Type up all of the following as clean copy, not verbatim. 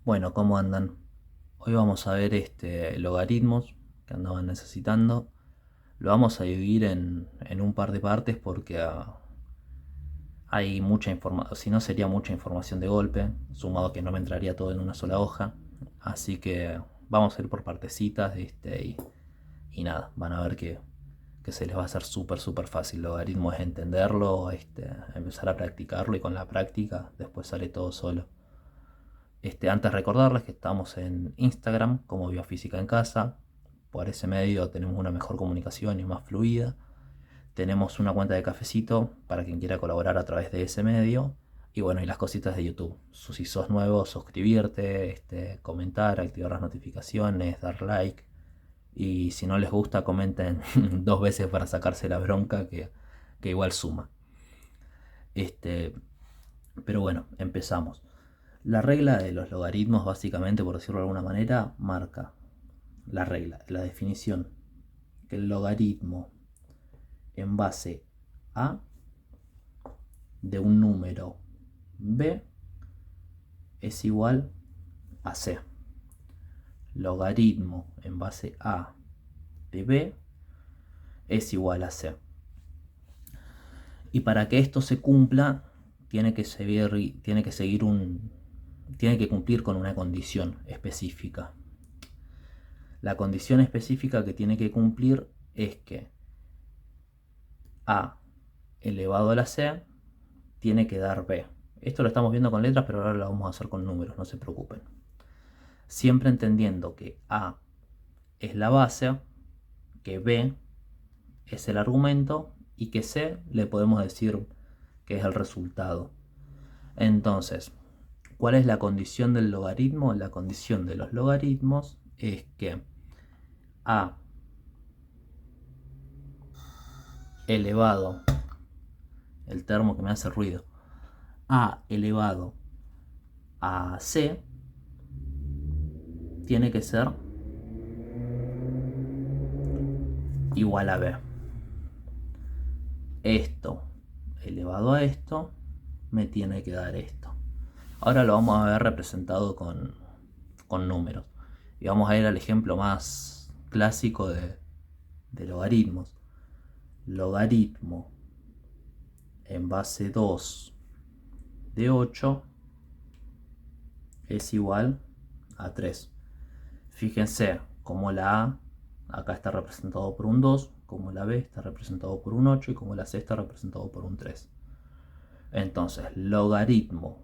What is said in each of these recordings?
Bueno, ¿cómo andan? Hoy vamos a ver logaritmos que andaban necesitando. Lo vamos a dividir en un par de partes porque hay mucha información, si no sería mucha información de golpe, sumado que no me entraría todo en una sola hoja. Así que vamos a ir por partecitas y nada, van a ver que se les va a hacer súper fácil. Logaritmo es entenderlo, empezar a practicarlo y con la práctica después sale todo solo. Antes recordarles que estamos en Instagram como Biofísica en Casa. Por ese medio tenemos una mejor comunicación y más fluida. Tenemos una cuenta de cafecito para quien quiera colaborar a través de ese medio. Y bueno, y las cositas de YouTube. Si sos nuevo, suscribirte, comentar, activar las notificaciones, dar like. Y si no les gusta, comenten dos veces para sacarse la bronca que igual suma. Este, pero bueno, empezamos. La regla de los logaritmos, básicamente, por decirlo de alguna manera, marca la regla, la definición, que el logaritmo en base a de un número b es igual a c. Logaritmo en base a de b es igual a c. Y para que esto se cumpla, tiene que cumplir con una condición específica. La condición específica que tiene que cumplir es que a elevado a la c tiene que dar b. Esto lo estamos viendo con letras, pero ahora lo vamos a hacer con números, no se preocupen. Siempre entendiendo que a es la base, que b es el argumento y que c le podemos decir que es el resultado. Entonces, ¿cuál es la condición del logaritmo? La condición de los logaritmos es que a elevado, el termo que me hace ruido, a elevado a c tiene que ser igual a b. Esto elevado a esto me tiene que dar esto. Ahora lo vamos a ver representado con números. Y vamos a ir al ejemplo más clásico de logaritmos. Logaritmo en base 2 de 8 es igual a 3. Fíjense cómo la A acá está representado por un 2, como la B está representado por un 8 y como la C está representado por un 3. Entonces, logaritmo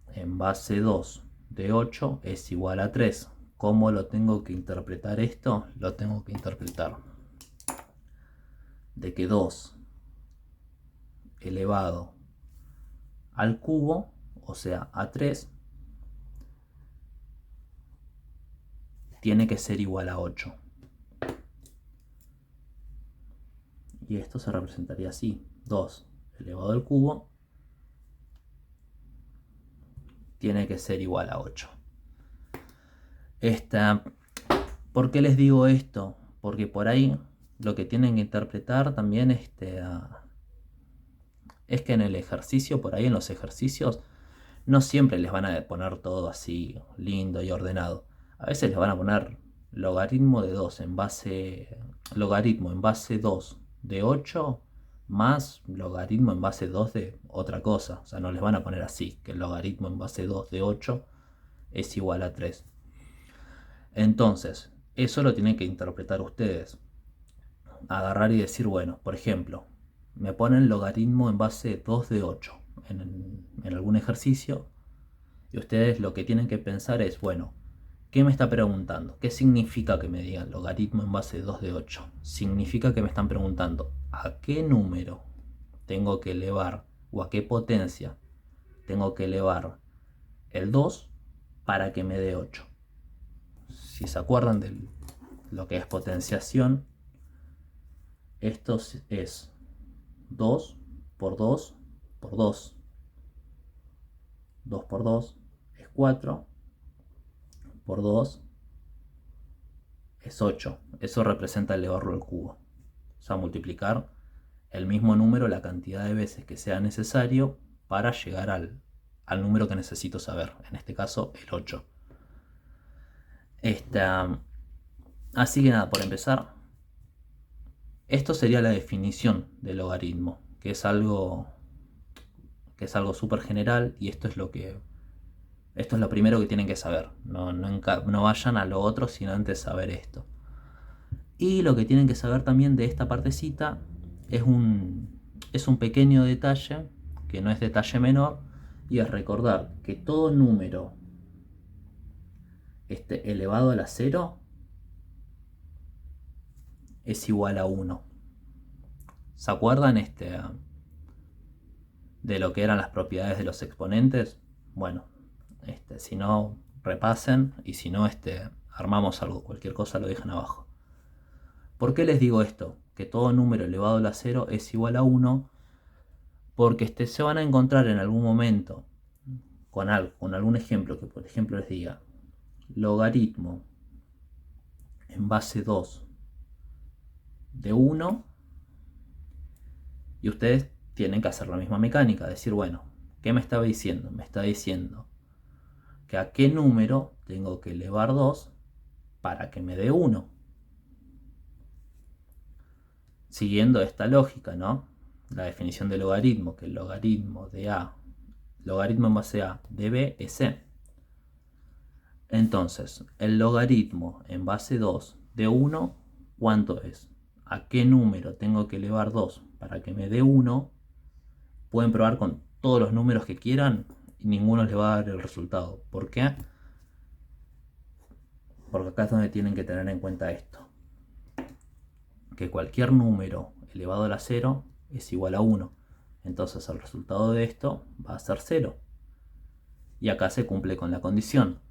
en base 2 de 8 es igual a 3. ¿Cómo lo tengo que interpretar esto? Lo tengo que interpretar de que 2 elevado al cubo, o sea, a 3, tiene que ser igual a 8. Y esto se representaría así. 2 elevado al cubo tiene que ser igual a 8. ¿Por qué les digo esto? Porque por ahí lo que tienen que interpretar también es que en el ejercicio, por ahí en los ejercicios, no siempre les van a poner todo así lindo y ordenado. A veces les van a poner logaritmo de 2 en base, logaritmo en base 2 de 8 más logaritmo en base 2 de otra cosa. O sea, no les van a poner así, que el logaritmo en base 2 de 8 es igual a 3. Entonces, eso lo tienen que interpretar ustedes. Agarrar y decir, bueno, por ejemplo, me ponen logaritmo en base 2 de 8 en algún ejercicio y ustedes lo que tienen que pensar es, bueno, ¿qué me está preguntando? ¿Qué significa que me digan logaritmo en base 2 de 8? Significa que me están preguntando a qué número tengo que elevar o a qué potencia tengo que elevar el 2 para que me dé 8. Si se acuerdan de lo que es potenciación, esto es 2 por 2 por 2. 2 por 2 es 4, por 2 es 8. Eso representa elevarlo al cubo. O sea, multiplicar el mismo número la cantidad de veces que sea necesario para llegar al número que necesito saber. En este caso, el 8. Esta, así que nada, por empezar, esto sería la definición del logaritmo, que es algo súper general, y esto es lo primero que tienen que saber. No vayan a lo otro sin antes saber esto. Y lo que tienen que saber también de esta partecita es un pequeño detalle, que no es detalle menor, y es recordar que todo número elevado a la 0 es igual a 1. ¿Se acuerdan de lo que eran las propiedades de los exponentes? Bueno, si no, repasen, y si no, armamos algo, cualquier cosa lo dejan abajo. ¿Por qué les digo esto? Que todo número elevado a la 0 es igual a 1, porque se van a encontrar en algún momento con algún ejemplo que, por ejemplo, les diga logaritmo en base 2 de 1, y ustedes tienen que hacer la misma mecánica, decir, bueno, ¿qué me estaba diciendo? Me está diciendo que a qué número tengo que elevar 2 para que me dé 1. Siguiendo esta lógica, ¿no? La definición de logaritmo, que el logaritmo de A, logaritmo en base a de B es C. Entonces, el logaritmo en base 2 de 1, ¿cuánto es? ¿A qué número tengo que elevar 2 para que me dé 1? Pueden probar con todos los números que quieran y ninguno les va a dar el resultado. ¿Por qué? Porque acá es donde tienen que tener en cuenta esto. Que cualquier número elevado a la 0 es igual a 1. Entonces el resultado de esto va a ser 0. Y acá se cumple con la condición.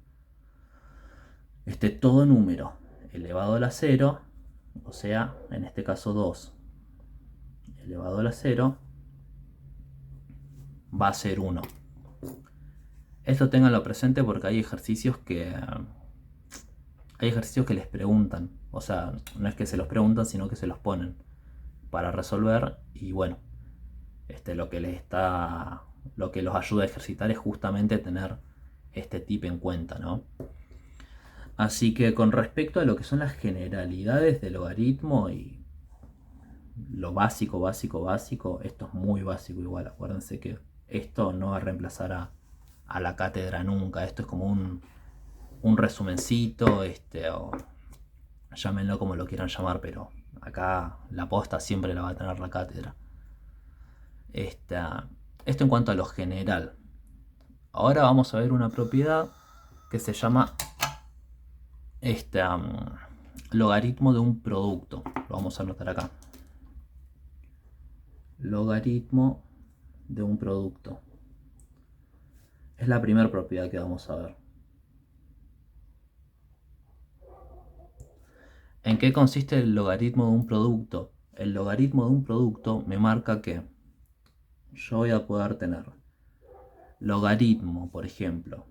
Todo número elevado a la 0, o sea, en este caso 2 elevado a la 0, va a ser 1. Esto ténganlo presente porque hay ejercicios que les preguntan. O sea, no es que se los preguntan, sino que se los ponen para resolver. Y bueno, lo que los ayuda a ejercitar es justamente tener este tip en cuenta, ¿no? Así que con respecto a lo que son las generalidades del logaritmo y lo básico, esto es muy básico igual. Acuérdense que esto no va a reemplazar a la cátedra nunca. Esto es como un resumencito, o llámenlo como lo quieran llamar, pero acá la posta siempre la va a tener la cátedra. Esto en cuanto a lo general. Ahora vamos a ver una propiedad que se llama logaritmo de un producto. Lo vamos a anotar acá. Logaritmo de un producto. Es la primera propiedad que vamos a ver. ¿En qué consiste el logaritmo de un producto? El logaritmo de un producto me marca que yo voy a poder tener logaritmo, por ejemplo,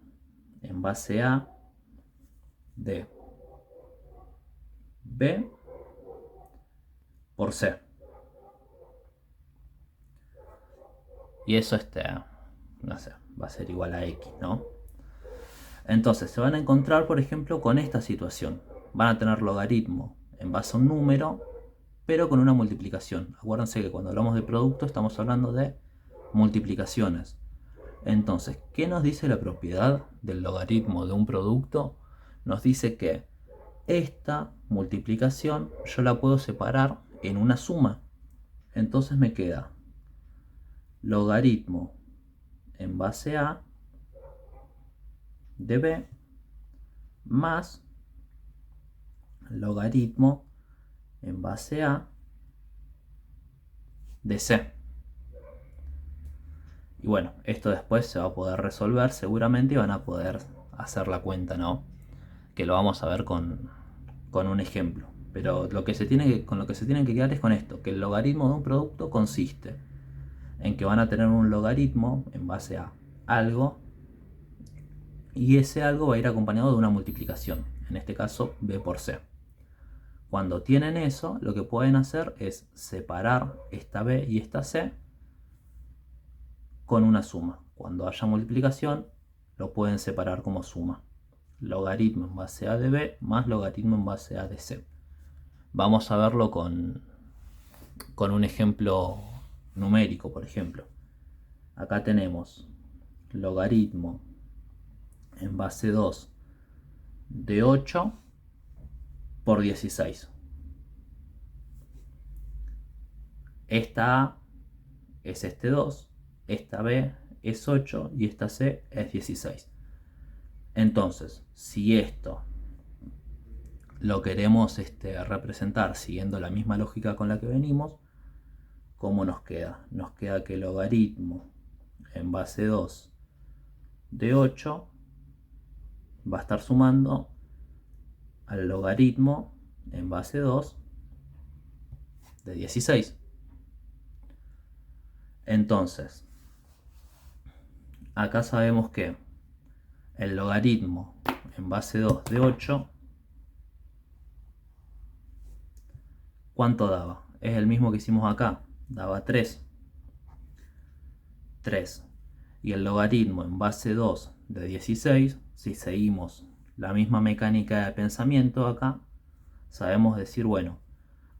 en base a de B por C. Y eso no sé, va a ser igual a X, ¿no? Entonces se van a encontrar, por ejemplo, con esta situación. Van a tener logaritmo en base a un número, pero con una multiplicación. Acuérdense que cuando hablamos de producto estamos hablando de multiplicaciones. Entonces, ¿qué nos dice la propiedad del logaritmo de un producto? Nos dice que esta multiplicación yo la puedo separar en una suma. Entonces me queda logaritmo en base a de B más logaritmo en base a de C. Y bueno, esto después se va a poder resolver seguramente y van a poder hacer la cuenta, ¿no? Que lo vamos a ver con un ejemplo. Pero con lo que se tienen que quedar es con esto, que el logaritmo de un producto consiste en que van a tener un logaritmo en base a algo, y ese algo va a ir acompañado de una multiplicación, en este caso B por C. Cuando tienen eso, lo que pueden hacer es separar esta B y esta C con una suma. Cuando haya multiplicación, lo pueden separar como suma. logaritmo en base a de b más logaritmo en base a de c. Vamos a verlo con un ejemplo numérico, por ejemplo. Acá tenemos logaritmo en base 2 de 8 por 16. Esta A es este 2, esta B es 8 y esta C es 16. Entonces, si esto lo queremos representar siguiendo la misma lógica con la que venimos, ¿cómo nos queda? Nos queda que el logaritmo en base 2 de 8 va a estar sumando al logaritmo en base 2 de 16. Entonces, acá sabemos que el logaritmo en base 2 de 8, ¿cuánto daba? Es el mismo que hicimos acá, daba 3. 3. Y el logaritmo en base 2 de 16, si seguimos la misma mecánica de pensamiento acá, sabemos decir, bueno,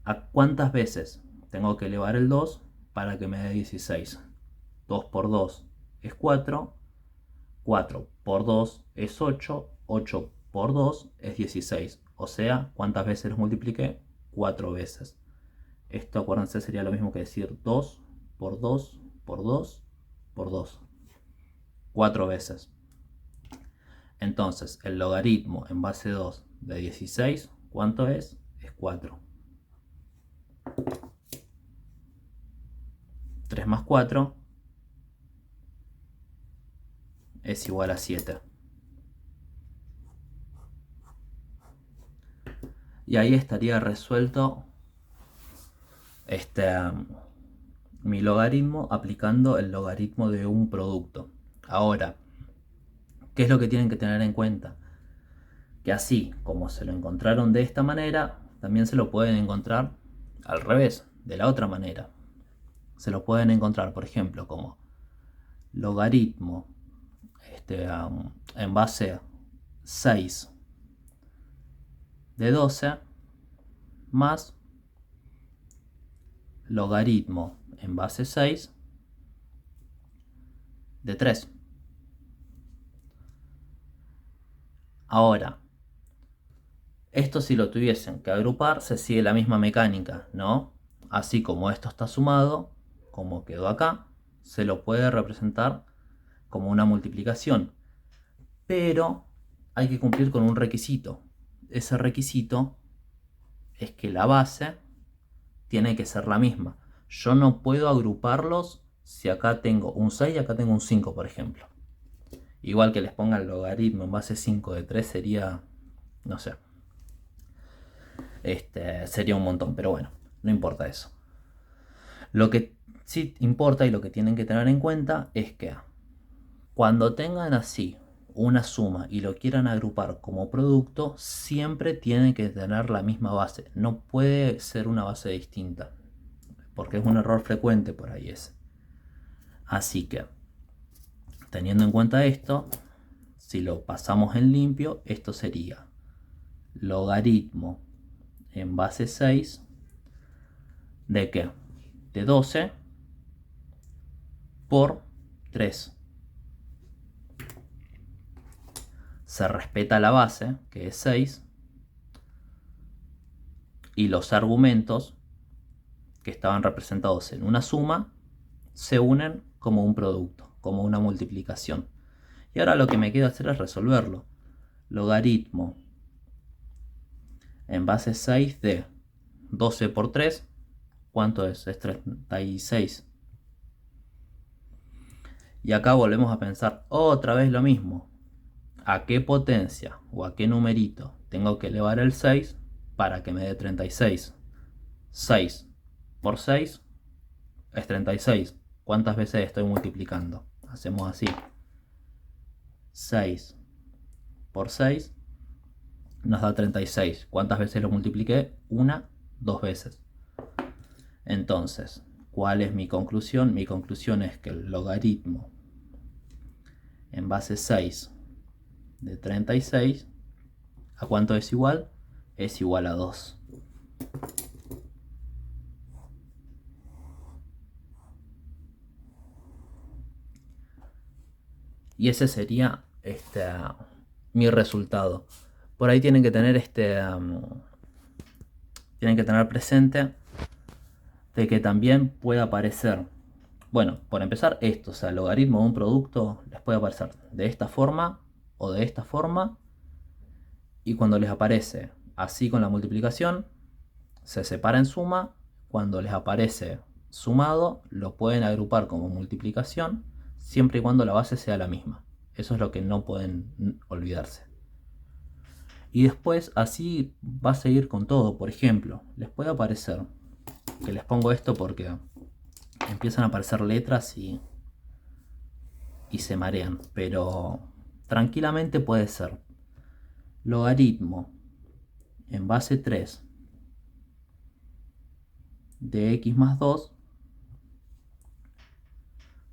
¿a cuántas veces tengo que elevar el 2 para que me dé 16? 2 por 2 es 4, 4 por 2 es 8, 8 por 2 es 16. O sea, ¿cuántas veces los multipliqué? 4 veces. Esto, acuérdense, sería lo mismo que decir 2 por 2 por 2 por 2. 4 veces. Entonces, el logaritmo en base 2 de 16, ¿cuánto es? Es 4. 3 más 4 es igual a 7. Y ahí estaría resuelto mi logaritmo aplicando el logaritmo de un producto. Ahora, ¿qué es lo que tienen que tener en cuenta? Que así como se lo encontraron de esta manera, también se lo pueden encontrar al revés, de la otra manera. Se lo pueden encontrar, por ejemplo, como logaritmo en base a 6 de 12 más logaritmo en base 6 de 3. Ahora, esto si lo tuviesen que agrupar se sigue la misma mecánica, ¿no? Así como esto está sumado, como quedó acá, se lo puede representar como una multiplicación. Pero hay que cumplir con un requisito. Ese requisito es que la base tiene que ser la misma. Yo no puedo agruparlos si acá tengo un 6 y acá tengo un 5, por ejemplo. Igual que les ponga el logaritmo en base 5 de 3 sería, no sé, sería un montón, pero bueno, no importa eso. Lo que sí importa y lo que tienen que tener en cuenta es que cuando tengan así una suma y lo quieran agrupar como producto, siempre tienen que tener la misma base. No puede ser una base distinta, porque es un error frecuente por ahí ese. Así que, teniendo en cuenta esto, si lo pasamos en limpio, esto sería logaritmo en base 6 de ¿qué? De 12 por 3. Se respeta la base, que es 6, y los argumentos que estaban representados en una suma se unen como un producto, como una multiplicación. Y ahora lo que me queda hacer es resolverlo. Logaritmo en base 6 de 12 por 3, ¿cuánto es? Es 36. Y acá volvemos a pensar otra vez lo mismo. ¿A qué potencia o a qué numerito tengo que elevar el 6 para que me dé 36? 6 por 6 es 36. ¿Cuántas veces estoy multiplicando? Hacemos así. 6 por 6 nos da 36. ¿Cuántas veces lo multipliqué? Una, dos veces. Entonces, ¿cuál es mi conclusión? Mi conclusión es que el logaritmo en base 6 de 36 ¿A cuánto es igual? Es igual a 2. Y ese sería mi resultado. Por ahí tienen que tener tienen que tener presente de que también puede aparecer, bueno, por empezar esto, o sea, el logaritmo de un producto les puede aparecer de esta forma o de esta forma, y cuando les aparece así con la multiplicación, se separa en suma. Cuando les aparece sumado, lo pueden agrupar como multiplicación, siempre y cuando la base sea la misma. Eso es lo que no pueden olvidarse. Y después así va a seguir con todo. Por ejemplo, les puede aparecer, que les pongo esto porque empiezan a aparecer letras y se marean, pero tranquilamente puede ser logaritmo en base 3 de x más 2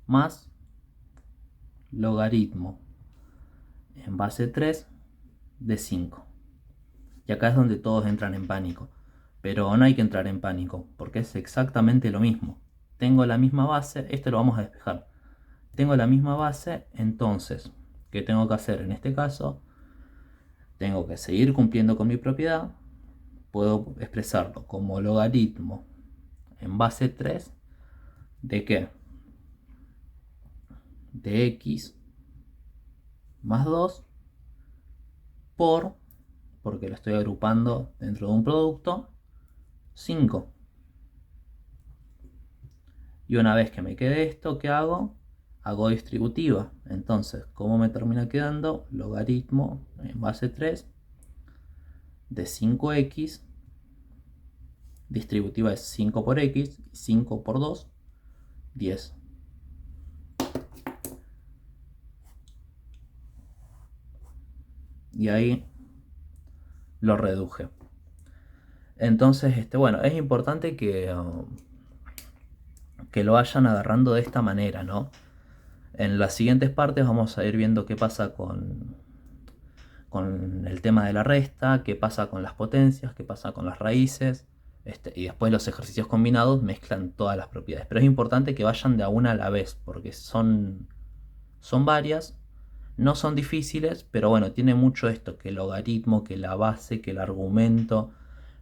más logaritmo en base 3 de 5. Y acá es donde todos entran en pánico. Pero no hay que entrar en pánico, porque es exactamente lo mismo. Tengo la misma base, esto lo vamos a despejar. Tengo la misma base, entonces, ¿qué tengo que hacer en este caso? Tengo que seguir cumpliendo con mi propiedad. Puedo expresarlo como logaritmo en base 3 de ¿qué? De x más 2 porque lo estoy agrupando dentro de un producto, 5. Y una vez que me quede esto, ¿qué hago? Hago distributiva. Entonces, ¿cómo me termina quedando? Logaritmo en base 3 de 5x. Distributiva es 5 por x. 5 por 2, 10. Y ahí lo reduje. Entonces, bueno, es importante que lo vayan agarrando de esta manera, ¿no? En las siguientes partes vamos a ir viendo qué pasa con el tema de la resta, qué pasa con las potencias, qué pasa con las raíces, y después los ejercicios combinados mezclan todas las propiedades. Pero es importante que vayan de a una a la vez, porque son varias, no son difíciles, pero bueno, tiene mucho esto, que el logaritmo, que la base, que el argumento,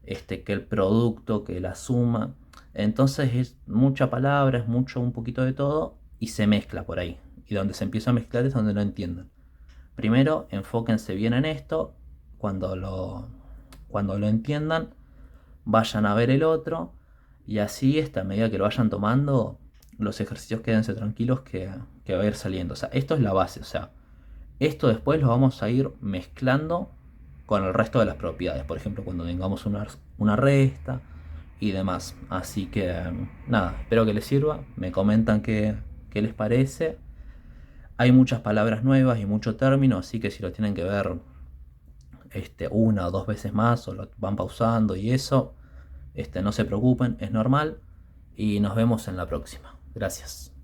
que el producto, que la suma. Entonces es mucha palabra, es mucho un poquito de todo y se mezcla por ahí. Y donde se empieza a mezclar es donde no entienden. Primero enfóquense bien en esto, cuando lo entiendan, vayan a ver el otro y así a medida que lo vayan tomando, los ejercicios quédense tranquilos que va a ir saliendo. O sea, esto es la base, o sea, esto después lo vamos a ir mezclando con el resto de las propiedades, por ejemplo, cuando tengamos una resta y demás. Así que nada, espero que les sirva, me comentan qué les parece. Hay muchas palabras nuevas y mucho término, así que si lo tienen que ver una o dos veces más o lo van pausando y eso, no se preocupen, es normal y nos vemos en la próxima. Gracias.